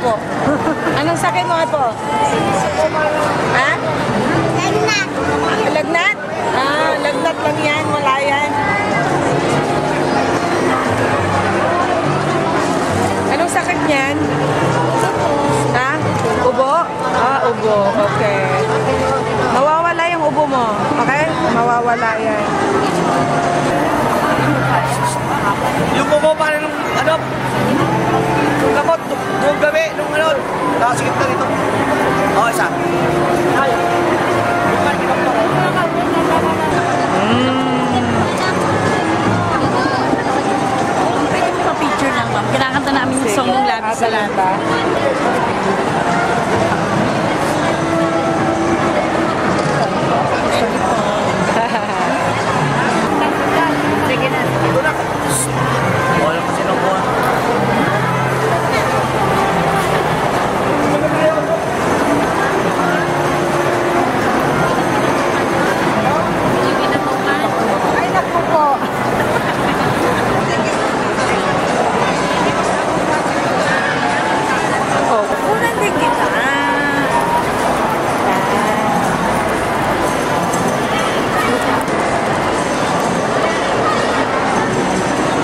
po. Anong sakit mo po? Ha? Lagnat. Lagnat? Ah, lagnat lang yan. Wala yan. Anong sakit niyan? Ha? Ubo? Ah, ubo. Okay. Mawawala yung ubo mo. Okay? Mawawala yan. Yung ubo pa rin nung ano? Yung gamot, nung gabi, nung ano? Nakasikip na rito. Oo, isa. Pwede mo pa-picture lang, ma'am. Kinakanta namin yung song ng Labis sa Lata. Sige na. Wala kasi nung buwan. Ay, naku po. Oh, kunan din kita.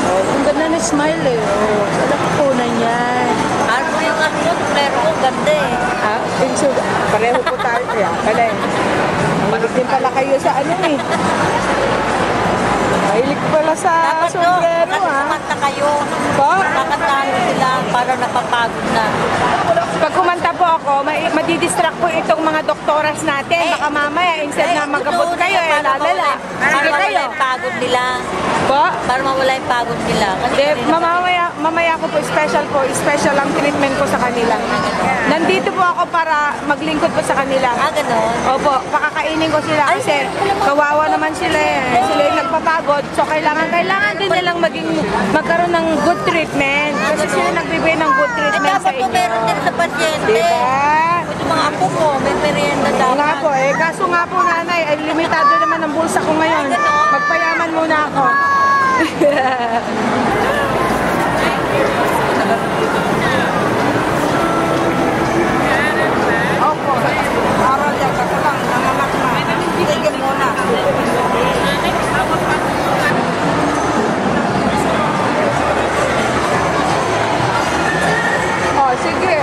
Oh, ang ganda na smile eh. Oh, alam ko kunan yan. Ano yung ano yun? Pero ko ganda eh. Ah, so, pareho po tayo. Kaya pala eh. Mahilig din pala kayo sa ano eh. Mahilig pala sa Dapat no, sombrero kasi ah. kumanta kayo. Po? Kakantahan sila para napapagod na. Pag kumanta po ako, madidistract po itong mga doktoras natin. Baka mamaya, instead na magabot kayo, eh, lalala. Para Sige mawala kayo. yung pagod nila. Po? Para mawala yung pagod nila. Kasi De, kanina- mamaya ko po, special ang treatment ko sa kanila. Nandito po ako para maglingkod po sa kanila. Ah, ganun. Opo, pakakainin ko sila kasi kawawa naman sila eh. Sila yung nagpapagod. So kailangan din nilang magkaroon ng good treatment. Kasi sila nagbibigay ng good At treatment sa dapat po inyo. meron din sa pasyente. Diba? Yung mga apo ko, may merienda Oo nga dapat. po eh. Kaso nga po nanay, ay limitado naman ang bulsa ko ngayon. Magpayaman muna ako. Opo. Aral yan. Kaso lang, nanganak na. Tigil muna. Oh, sige.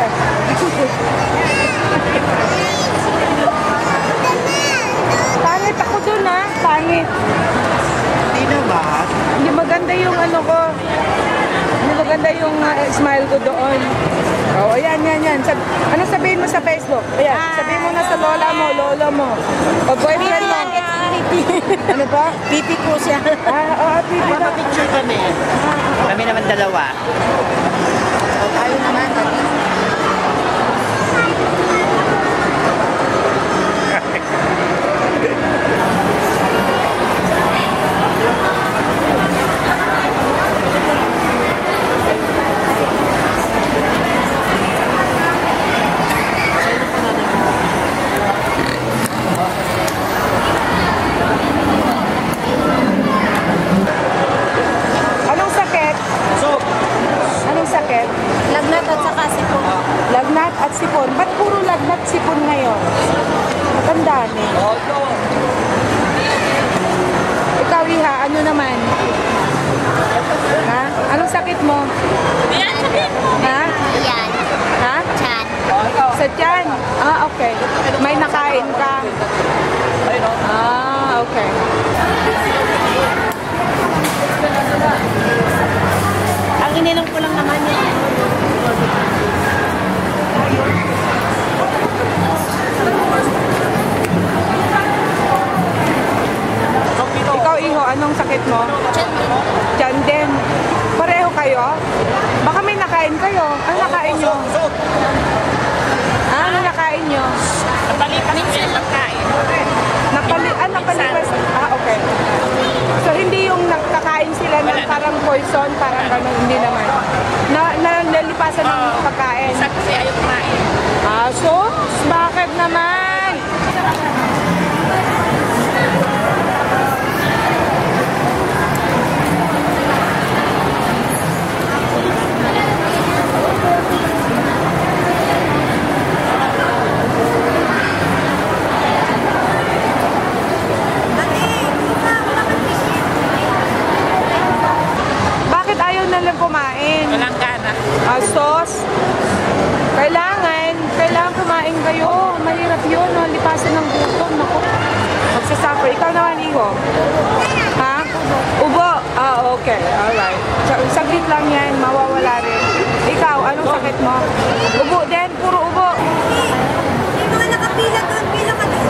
Pangit ako dun ha. Pangit. Hindi naman. Hindi maganda yung ano ko. Hindi maganda yung smile ko doon. Oh, ayan, yan. Ano sabihin mo sa Facebook? Ayan, sabihin mo na sa lola mo, lolo mo. O boyfriend mo. Ano ba? Pipi po siya. Pipi ba? Picture kami. Kami naman dalawa. Tayo naman. Anong sakit? So, Anong sakit? Lagnat at saka sipon. Lagnat at sipon. Ba't puro lagnat sipon ngayon? Matanda ni. Ikaw, Iha, ano naman? Ha? Anong sakit mo? Ha? Yan. Ha? Chan. Sa tiyan? Ah, okay. May nakain ka? Ah, okay. Ang ininom ko lang naman yan. Ikaw, Iho, anong sakit mo? Chan din. Tiyan din. Pareho kayo? Baka may nakain kayo. Ano nakain nyo? Ano nakain nyo? Minsan lang kain. Napalipas. Ah, okay. So, hindi yung nakakain sila ng parang poison, parang gano'n, hindi naman. Nalipasan ng pagkain. Kasi ayaw kumain. Ah, so, bakit naman? mo? Ha? Ubo? Ah, okay. Alright. Saglit lang yan, mawawala rin. Ikaw, anong sakit mo? Ubo din? Puro ubo? Yung mga nakapila doon, pila ka doon.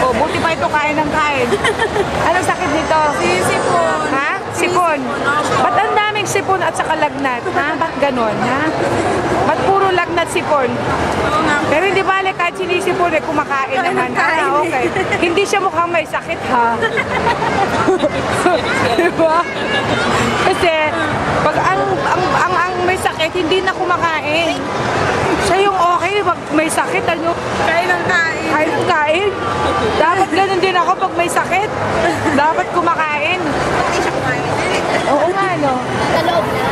Oh, buti pa ito kain ng kain. Anong sakit nito? Sipon. Ha? Sipon. Ba't ang daming sipon at saka lagnat? Ha? Ba't ganon? Ha? Ba't puro lagnat sipon? Oo nga. Pero hindi bale kahit sinisipon eh, kumakain naman. Ah, okay. Hindi siya mukhang may sakit ha. Diba? Kasi pag ang may sakit, hindi na kumakain. Siya yung okay, pag may sakit, ano? Kain ng kain. Kain ng kain. Dapat ganun din ako pag may sakit. Dapat kumakain. Hindi siya kumain. Oo nga, no? Sa loob na.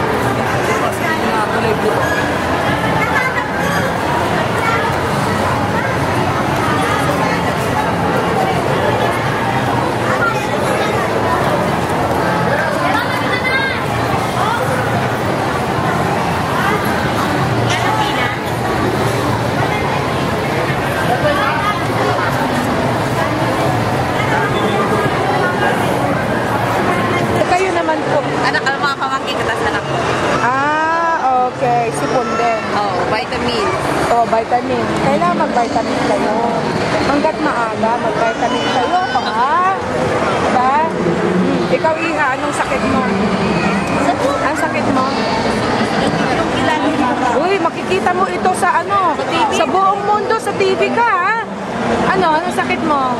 Kayo naman po. Anak, ang mga pamangkin katas anak ko. Ah, okay. Sipon din. Oh, vitamin. Oh, vitamin. Kailangan mag-vitamin kayo. Hanggat maaga, mag-vitamin kayo. Ha? Diba? Ikaw, Iha, anong sakit mo? Ang sakit mo? Uy, makikita mo ito sa ano? Sa buong mundo, sa TV ka, ha? Ano? Anong sakit mo?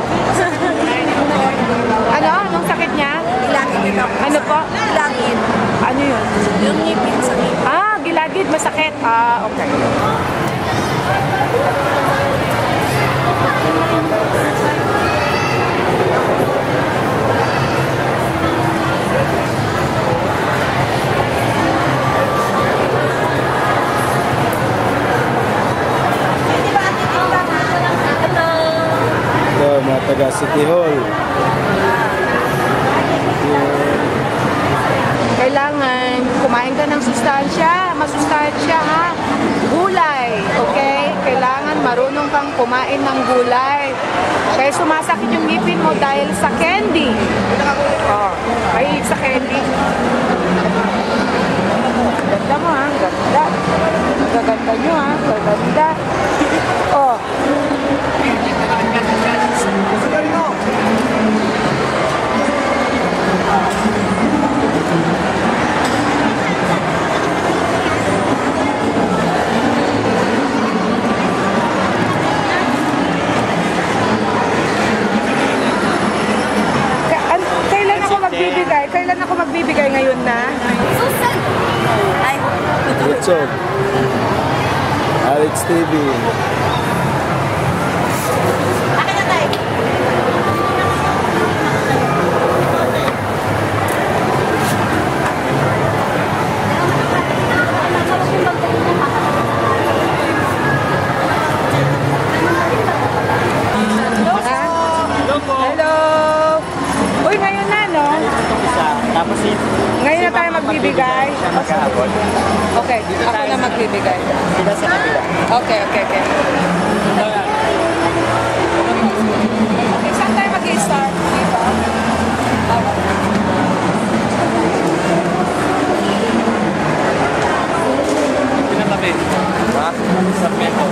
Ano? Anong sakit niya? Gilagid ito. Ano po? Gilagid. Ano yun? Yung ngipin sa ngipin. Ah, gilagid, masakit. Ah, okay. Ito, mga taga City Hall. Kailangan kumain ka ng sustansya, masustansya ha. Gulay, okay? Kailangan marunong kang kumain ng gulay. Kaya sumasakit yung ngipin mo dahil sa candy. Oh, mahilig sa candy. Ganda mo ha, ganda. Gaganda nyo ha, gaganda. Oh. Kailan ako magbibigay ngayon na? Susan! Ay, YouTube. Alex TV. Akin na tayo. Hello! Uy, ngayon na, no? Tapos Ngayon na tayo magbibigay. mag-aabot. Okay, ako na magbibigay. Sila sa kabila. Okay. Okay, saan tayo mag-i-start? Dito? Pinatabi. Ha? Sa meto.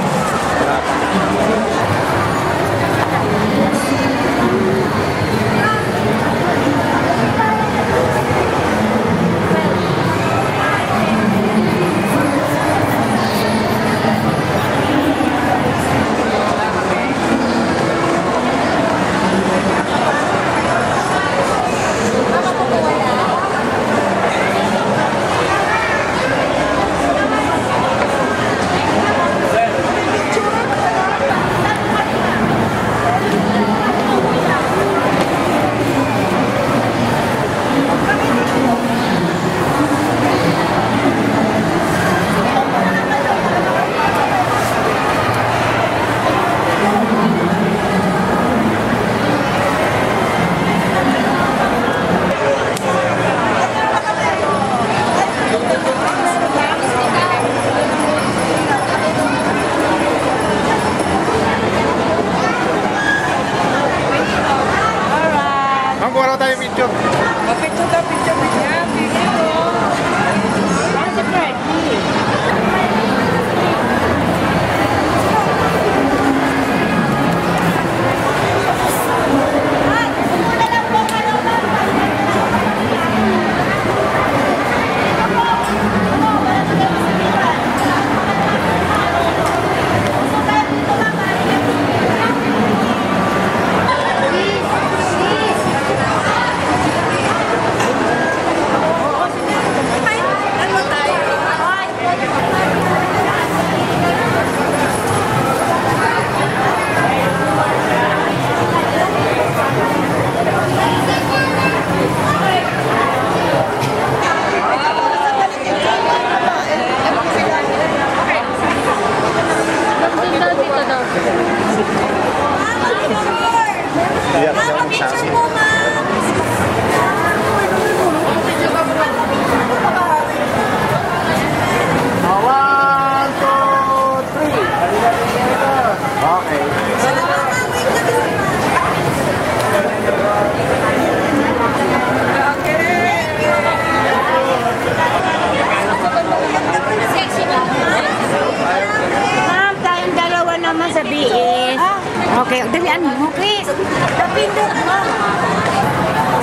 Bilisan mo, Chris. Napindot mo.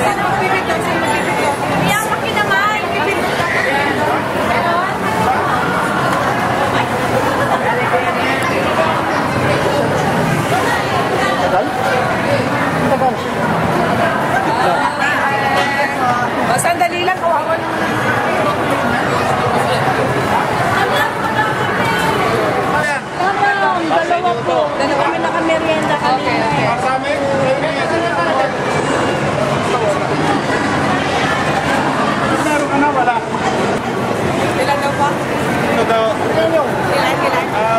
Sino magpipindot? Sino magpipindot? Iyapak ka naman. Pipindot ka. Sandali lang, kawawan. Dalawa po. Dalawa kami nakamerienda kami. Okay. Meron ka na, wala. Ilan daw pa? Ito daw. Ilan?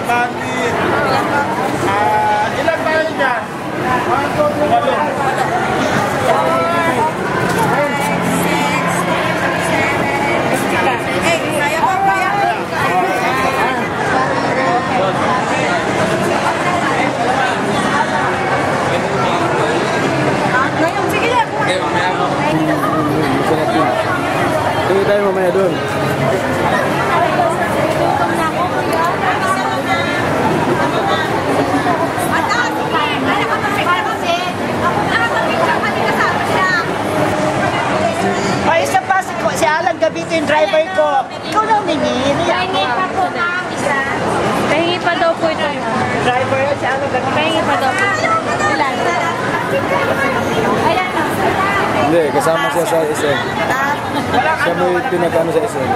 Bati. Ilan pa? Ilan tayo dyan? 8. Eh, kaya pa, kaya. Ngayon, sige lang. Tuloy tayo mamaya doon. O isa pa, si Alan Gabito yung driver ko. Ikaw na humingi. Pahingi pa po ng isa. Pahingi pa daw po ito. Driver yun, si Alan Gabito. Pahingi pa daw po. Ilan? Ayan o. Hindi, kasama siya sa SM. Siya may pinagano sa SM.